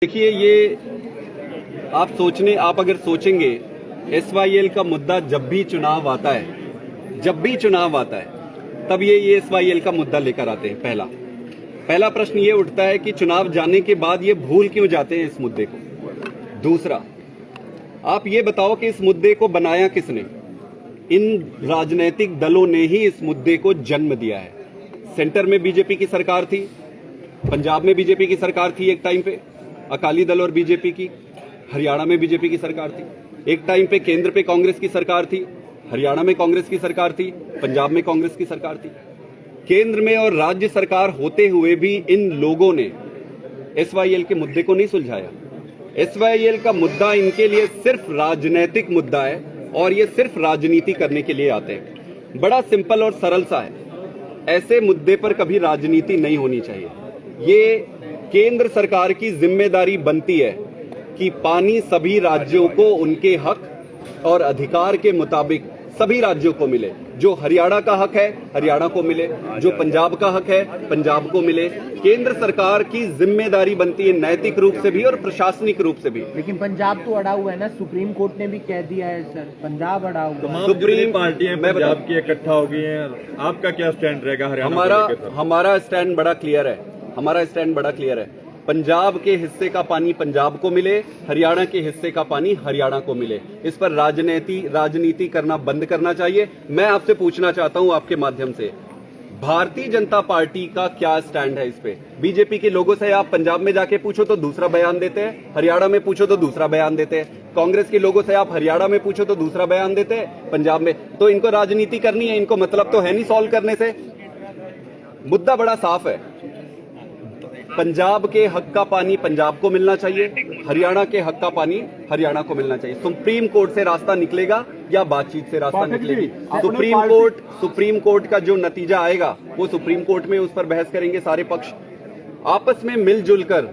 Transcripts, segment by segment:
देखिए, ये आप अगर सोचेंगे, एसवाईएल का मुद्दा जब भी चुनाव आता है तब ये एसवाईएल का मुद्दा लेकर आते हैं। पहला प्रश्न ये उठता है कि चुनाव जाने के बाद ये भूल क्यों जाते हैं इस मुद्दे को। दूसरा, आप ये बताओ कि इस मुद्दे को बनाया किसने? इन राजनीतिक दलों ने ही इस मुद्दे को जन्म दिया है। सेंटर में बीजेपी की सरकार थी, पंजाब में बीजेपी की सरकार थी एक टाइम पे, अकाली दल और बीजेपी की। हरियाणा में बीजेपी की सरकार थी एक टाइम पे, केंद्र पे कांग्रेस की सरकार थी, हरियाणा में कांग्रेस की सरकार थी, पंजाब में कांग्रेस की सरकार थी। केंद्र में और राज्य सरकार होते हुए भी इन लोगों ने एसवाईएल के मुद्दे को नहीं सुलझाया। एसवाईएल का मुद्दा इनके लिए सिर्फ राजनीतिक मुद्दा है और ये सिर्फ राजनीति करने के लिए आते हैं। बड़ा सिंपल और सरल सा है, ऐसे मुद्दे पर कभी राजनीति नहीं होनी चाहिए। ये केंद्र सरकार की जिम्मेदारी बनती है कि पानी सभी राज्यों को उनके हक और अधिकार के मुताबिक सभी राज्यों को मिले। जो हरियाणा का हक है हरियाणा को मिले, जो पंजाब का हक है पंजाब को मिले। केंद्र सरकार की जिम्मेदारी बनती है नैतिक रूप से भी और प्रशासनिक रूप से भी। लेकिन पंजाब तो अड़ा हुआ है ना, सुप्रीम कोर्ट ने भी कह दिया है सर, पंजाब अड़ा हुआ। तमाम सुप्रीम पार्टियां पंजाब की इकट्ठा हो गई हैं, आपका क्या स्टैंड रहेगा हरियाणा? हमारा स्टैंड बड़ा क्लियर है। पंजाब के हिस्से का पानी पंजाब को मिले, हरियाणा के हिस्से का पानी हरियाणा को मिले। इस पर राजनीति करना बंद करना चाहिए। मैं आपसे पूछना चाहता हूं आपके माध्यम से, भारतीय जनता पार्टी का क्या स्टैंड है इस पे? बीजेपी के लोगों से आप पंजाब में जाके पूछो तो दूसरा बयान देते हैं, हरियाणा में पूछो तो दूसरा बयान देते हैं। कांग्रेस के लोगों से आप हरियाणा में पूछो तो दूसरा बयान देते हैं, पंजाब में। तो इनको राजनीति करनी है, इनको मतलब तो है नहीं सॉल्व करने से। मुद्दा बड़ा साफ है, पंजाब के हक का पानी पंजाब को मिलना चाहिए, हरियाणा के हक का पानी हरियाणा को मिलना चाहिए। सुप्रीम कोर्ट से रास्ता निकलेगा या बातचीत से रास्ता निकलेगी? सुप्रीम कोर्ट का जो नतीजा आएगा वो सुप्रीम कोर्ट में उस पर बहस करेंगे सारे पक्ष। आपस में मिलजुल कर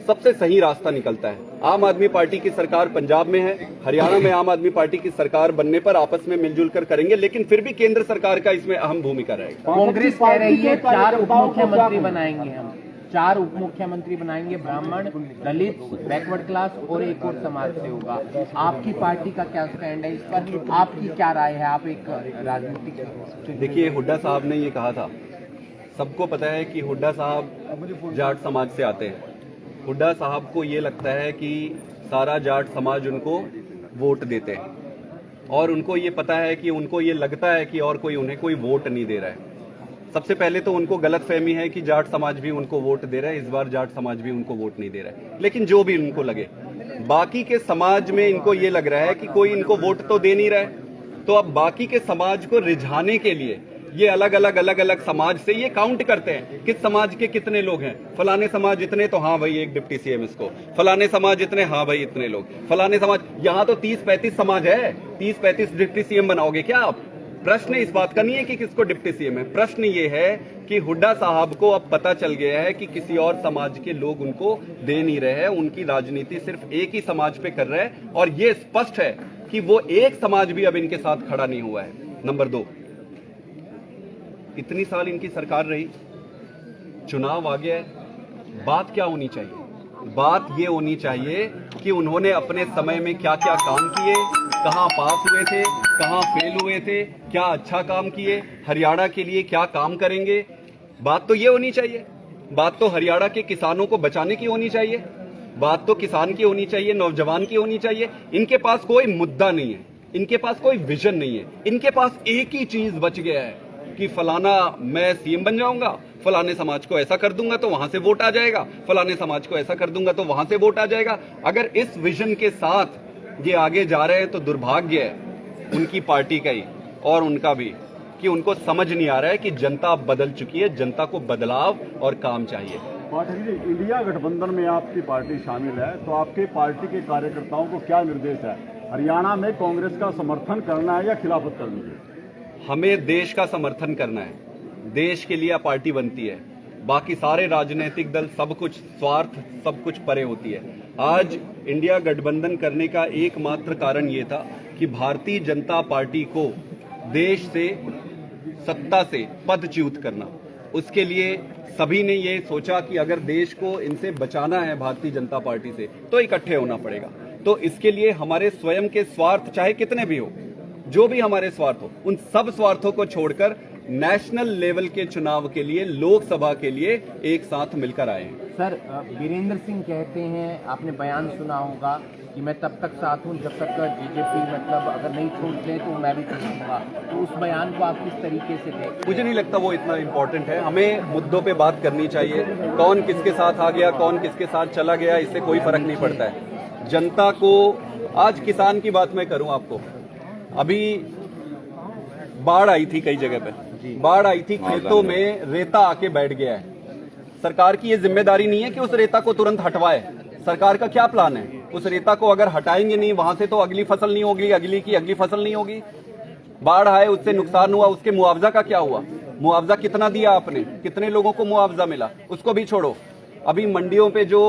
सबसे सही रास्ता निकलता है। आम आदमी पार्टी की सरकार पंजाब में है, हरियाणा में आम आदमी पार्टी की सरकार बनने पर आपस में मिलजुल कर करेंगे, लेकिन फिर भी केंद्र सरकार का इसमें अहम भूमिका रहेगी। कांग्रेस कह रही है 4 उप मुख्यमंत्री बनाएंगे, हम 4 उप मुख्यमंत्री बनाएंगे, ब्राह्मण, दलित, बैकवर्ड क्लास और एक और समाज से होगा। आपकी पार्टी का क्या स्टैंड है इस पर? आपकी क्या राय है? आप एक राजनीतिक। देखिए, हुड्डा साहब ने ये कहा था, सबको पता है कि हुड्डा साहब जाट समाज से आते हैं। हुड्डा साहब को ये लगता है कि सारा जाट समाज उनको वोट देते हैं और उनको ये पता है कि उनको ये लगता है कि और कोई उन्हें कोई वोट नहीं दे रहा है। सबसे पहले तो उनको गलतफहमी है कि जाट समाज भी उनको वोट दे रहा है। इस बार जाट समाज भी उनको वोट नहीं दे रहा है, लेकिन जो भी उनको लगे, बाकी के समाज में इनको ये लग रहा है कि कोई इनको वोट तो दे नहीं रहा है। तो अब बाकी के समाज को रिझाने के लिए ये अलग अलग समाज से ये काउंट करते हैं, किस समाज के कितने लोग हैं। फलाने समाज इतने, तो हाँ भाई एक डिप्टी सीएम इसको। फलाने समाज इतने, हाँ भाई इतने लोग। फलाने समाज, यहाँ तो 30-35 समाज है, 30-35 डिप्टी सीएम बनाओगे क्या आप? प्रश्न इस बात का नहीं है कि किसको डिप्टी सीएम है, प्रश्न ये है कि हुड्डा साहब को अब पता चल गया है कि किसी और समाज के लोग उनको दे नहीं रहे हैं। उनकी राजनीति सिर्फ एक ही समाज पे कर रहे हैं और ये स्पष्ट है कि वो एक समाज भी अब इनके साथ खड़ा नहीं हुआ है। नंबर 2, इतनी साल इनकी सरकार रही, चुनाव आ गया है, बात क्या होनी चाहिए? बात ये होनी चाहिए कि उन्होंने अपने समय में क्या क्या काम किए, कहां पास हुए थे, कहां फेल हुए थे, क्या अच्छा काम किए, हरियाणा के लिए क्या काम करेंगे। बात तो ये होनी चाहिए। बात तो हरियाणा के किसानों को बचाने की होनी चाहिए, बात तो किसान की होनी चाहिए, नौजवान की होनी चाहिए। इनके पास कोई मुद्दा नहीं है, इनके पास कोई विजन नहीं है। इनके पास एक ही चीज बच गया है कि फलाना मैं सीएम बन जाऊंगा, फलाने समाज को ऐसा कर दूंगा तो वहां से वोट आ जाएगा, फलाने समाज को ऐसा कर दूंगा तो वहां से वोट आ जाएगा। अगर इस विजन के साथ ये आगे जा रहे हैं तो दुर्भाग्य है उनकी पार्टी का ही और उनका भी, कि उनको समझ नहीं आ रहा है कि जनता बदल चुकी है, जनता को बदलाव और काम चाहिए। पाठक जी, इंडिया गठबंधन में आपकी पार्टी शामिल है, तो आपके पार्टी के कार्यकर्ताओं को क्या निर्देश है? हरियाणा में कांग्रेस का समर्थन करना है या खिलाफत करनी है? हमें देश का समर्थन करना है, देश के लिए पार्टी बनती है। बाकी सारे राजनीतिक दल सब कुछ स्वार्थ, सब कुछ परे होती है। आज इंडिया गठबंधन करने का एकमात्र कारण ये था कि भारतीय जनता पार्टी को देश से, सत्ता से पदच्युत करना। उसके लिए सभी ने ये सोचा कि अगर देश को इनसे बचाना है भारतीय जनता पार्टी से तो इकट्ठे होना पड़ेगा। तो इसके लिए हमारे स्वयं के स्वार्थ चाहे कितने भी हो, जो भी हमारे स्वार्थ हो, उन सब स्वार्थों को छोड़कर नेशनल लेवल के चुनाव के लिए, लोकसभा के लिए एक साथ मिलकर आए हैं। सर, वीरेंद्र सिंह कहते हैं, आपने बयान सुना होगा कि मैं तब तक साथ हूं जब तक बीजेपी मतलब अगर नहीं छोड़ते तो मैं भी छोड़ूंगा। तो उस बयान को आप किस तरीके से देखते हैं? मुझे नहीं लगता वो इतना इम्पोर्टेंट है। हमें मुद्दों पे बात करनी चाहिए। कौन किसके साथ आ गया, कौन किसके साथ चला गया, इससे कोई फर्क नहीं पड़ता है। जनता को, आज किसान की बात मैं करूं आपको, अभी बाढ़ आई थी, कई जगह पे बाढ़ आई थी, खेतों में रेता आके बैठ गया है। सरकार की ये जिम्मेदारी नहीं है कि उस रेता को तुरंत हटवाए। सरकार का क्या प्लान है? उस रेता को अगर हटाएंगे नहीं वहां से तो अगली फसल नहीं होगी, अगली की अगली फसल नहीं होगी। बाढ़ आए, उससे नुकसान हुआ, उसके मुआवजा का क्या हुआ? मुआवजा कितना दिया आपने? कितने लोगों को मुआवजा मिला? उसको भी छोड़ो। अभी मंडियों पे जो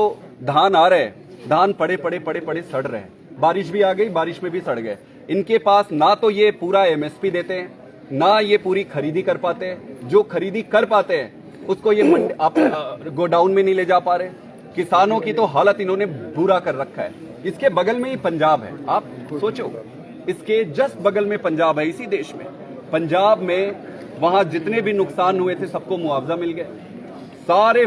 धान आ रहे हैं, धान पड़े सड़ रहे हैं। बारिश भी आ गई, बारिश में भी सड़ गए। इनके पास ना तो ये पूरा एमएसपी देते हैं, ना ये पूरी खरीदी कर पाते हैं। जो खरीदी कर पाते हैं उसको ये आप गोडाउन में नहीं ले जा पा रहे। किसानों की तो हालत इन्होंने बुरा कर रखा है। इसके बगल में ही पंजाब है, आप सोचो, इसके जस्ट बगल में पंजाब है। इसी देश में पंजाब में वहां जितने भी नुकसान हुए थे सबको मुआवजा मिल गया। सारे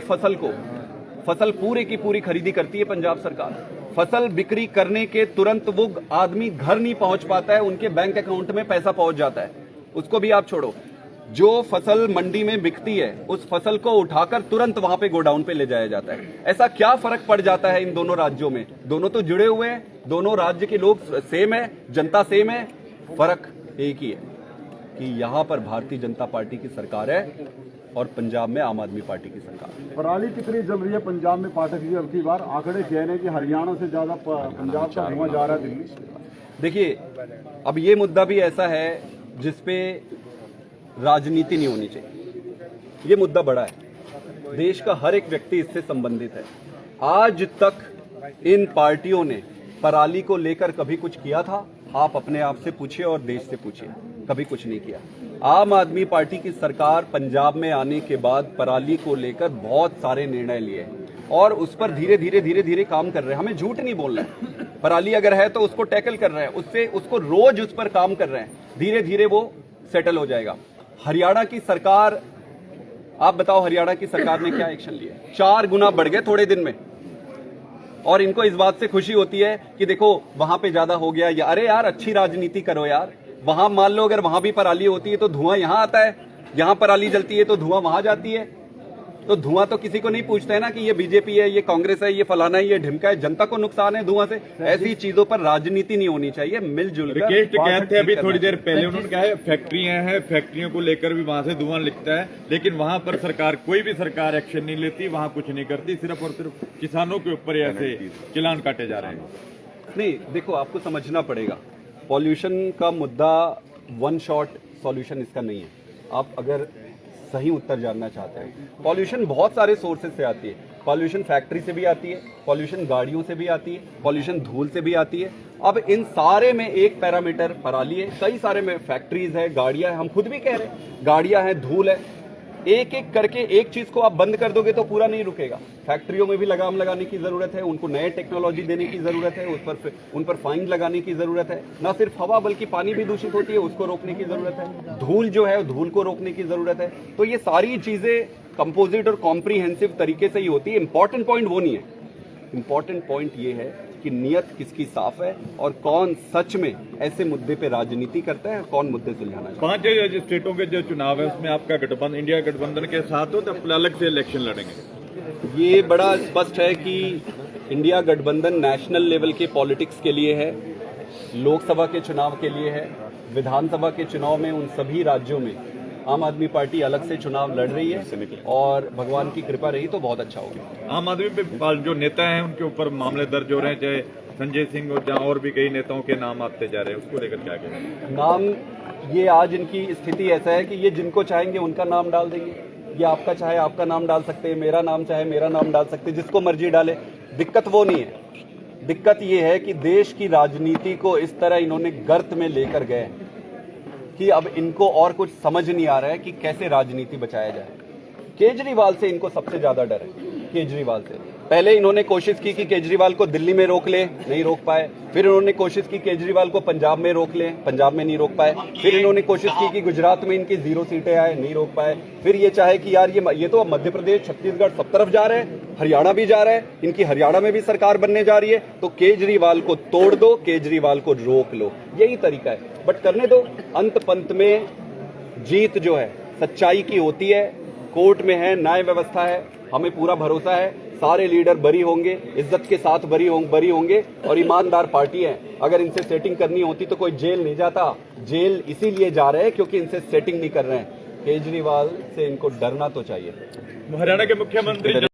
फसल पूरे की पूरी खरीदी करती है पंजाब सरकार। फसल बिक्री करने के तुरंत वो आदमी घर नहीं पहुंच पाता है, उनके बैंक अकाउंट में पैसा पहुंच जाता है। उसको भी आप छोड़ो, जो फसल मंडी में बिकती है उस फसल को उठाकर तुरंत वहां पे गोडाउन पे ले जाया जाता है। ऐसा क्या फर्क पड़ जाता है इन दोनों राज्यों में? दोनों तो जुड़े हुए हैं, दोनों राज्य के लोग सेम है, जनता सेम है। फर्क एक ही है कि यहां पर भारतीय जनता पार्टी की सरकार है और पंजाब में आम आदमी पार्टी की सरकार है। पराली कितनी जल रही है पंजाब में पाठक जी? अब की बार आंकड़े कह रहे हैं कि हरियाणा से ज्यादा पंजाब का धुआं जा रहा है दिल्ली। देखिए, अब ये मुद्दा भी ऐसा है जिसपे राजनीति नहीं होनी चाहिए। ये मुद्दा बड़ा है, देश का हर एक व्यक्ति इससे संबंधित है। आज तक इन पार्टियों ने पराली को लेकर कभी कुछ किया था? आप अपने आप से पूछिए और देश से पूछिए, कभी कुछ नहीं किया। आम आदमी पार्टी की सरकार पंजाब में आने के बाद पराली को लेकर बहुत सारे निर्णय लिए और उस पर धीरे धीरे काम कर रहे हैं। हमें झूठ नहीं बोलना है। पराली अगर है तो उसको टैकल कर रहे हैं, उसको रोज उस पर काम कर रहे हैं। धीरे धीरे वो सेटल हो जाएगा। हरियाणा की सरकार, आप बताओ हरियाणा की सरकार ने क्या एक्शन लिया? 4 गुना बढ़ गए थोड़े दिन में। और इनको इस बात से खुशी होती है कि देखो वहां पे ज्यादा हो गया। या अरे यार, अच्छी राजनीति करो यार। वहां मान लो अगर वहां भी पराली होती है तो धुआं यहां आता है, यहां पराली जलती है तो धुआं वहां जाती है। तो धुआं तो किसी को नहीं पूछता है ना कि ये बीजेपी है, ये कांग्रेस है, ये फलाना है, ये ढिमका है। जनता को नुकसान है धुआं से। ऐसी चीजों पर राजनीति नहीं होनी चाहिए। मिलजुल कर रिकेश टिकैत थे अभी थोड़ी देर पहले, उन्होंने कहा है फैक्ट्रियां हैं, फैक्ट्रियों को लेकर भी वहां से धुआं लिखता है, लेकिन वहां पर सरकार, कोई भी सरकार एक्शन नहीं लेती, वहां कुछ नहीं करती, सिर्फ और सिर्फ किसानों के ऊपर ऐसे चिलान काटे जा रहे हैं। नहीं, देखो, आपको समझना पड़ेगा, पॉल्यूशन का मुद्दा वन शॉट सॉल्यूशन इसका नहीं है। आप अगर सही उत्तर जानना चाहते हैं, पॉल्यूशन बहुत सारे सोर्सेज से आती है। पॉल्यूशन फैक्ट्री से भी आती है, पॉल्यूशन गाड़ियों से भी आती है, पॉल्यूशन धूल से भी आती है। अब इन सारे में एक पैरामीटर पराली है, कई सारे में फैक्ट्रीज है, गाड़ियां हैं, हम खुद भी कह रहे हैं, गाड़ियां हैं, धूल है। एक एक करके एक चीज को आप बंद कर दोगे तो पूरा नहीं रुकेगा। फैक्ट्रियों में भी लगाम लगाने की जरूरत है, उनको नए टेक्नोलॉजी देने की जरूरत है, उन पर फाइन लगाने की जरूरत है। ना सिर्फ हवा बल्कि पानी भी दूषित होती है, उसको रोकने की जरूरत है। धूल जो है, धूल को रोकने की जरूरत है। तो ये सारी चीजें कंपोजिट और कॉम्प्रीहेंसिव तरीके से ही होती है। इंपॉर्टेंट पॉइंट वो नहीं है। इंपॉर्टेंट पॉइंट ये है कि नियत किसकी साफ है और कौन सच में ऐसे मुद्दे पे राजनीति करता है और कौन मुद्दे सुलझाना चाहता है। 5 स्टेटों के जो चुनाव है उसमें आपका गठबंधन, इंडिया गठबंधन के साथ हो तो अलग से इलेक्शन लड़ेंगे? ये बड़ा स्पष्ट है कि इंडिया गठबंधन नेशनल लेवल के पॉलिटिक्स के लिए है, लोकसभा के चुनाव के लिए है। विधानसभा के चुनाव में उन सभी राज्यों में आम आदमी पार्टी अलग से चुनाव लड़ रही है और भगवान की कृपा रही तो बहुत अच्छा होगा। आम आदमी पे जो नेता हैं उनके ऊपर मामले दर्ज हो रहे हैं, चाहे संजय सिंह और जहाँ और भी कई नेताओं के नाम आते जा रहे हैं, उसको लेकर क्या कहेंगे? नाम, ये आज इनकी स्थिति ऐसा है कि ये जिनको चाहेंगे उनका नाम डाल देंगे। ये आपका चाहे आपका नाम डाल सकते हैं, मेरा नाम चाहे मेरा नाम डाल सकते हैं, जिसको मर्जी डाले। दिक्कत वो नहीं है। दिक्कत ये है कि देश की राजनीति को इस तरह इन्होंने गर्त में लेकर गए कि अब इनको और कुछ समझ नहीं आ रहा है कि कैसे राजनीति बचाया जाए। केजरीवाल से इनको सबसे ज्यादा डर है, केजरीवाल से। पहले इन्होंने कोशिश की कि केजरीवाल को दिल्ली में रोक ले, नहीं रोक पाए। फिर इन्होंने कोशिश की केजरीवाल को पंजाब में रोक ले, पंजाब में नहीं रोक पाए। फिर इन्होंने कोशिश की कि गुजरात में इनकी 0 सीटें आए, नहीं रोक पाए। फिर ये चाहे कि यार ये तो अब मध्य प्रदेश, छत्तीसगढ़ सब तरफ जा रहे हैं, हरियाणा भी जा रहा है, इनकी हरियाणा में भी सरकार बनने जा रही है, तो केजरीवाल को तोड़ दो, केजरीवाल को रोक लो, यही तरीका है। बट करने दो, अंत पंत में जीत जो है सच्चाई की होती है, कोर्ट में है, न्याय व्यवस्था है, हमें पूरा भरोसा है सारे लीडर बरी होंगे, इज्जत के साथ बरी होंगे और ईमानदार पार्टी है। अगर इनसे सेटिंग करनी होती तो कोई जेल नहीं जाता, जेल इसीलिए जा रहे हैं क्योंकि इनसे सेटिंग नहीं कर रहे हैं। केजरीवाल से इनको डरना तो चाहिए। हरियाणा के मुख्यमंत्री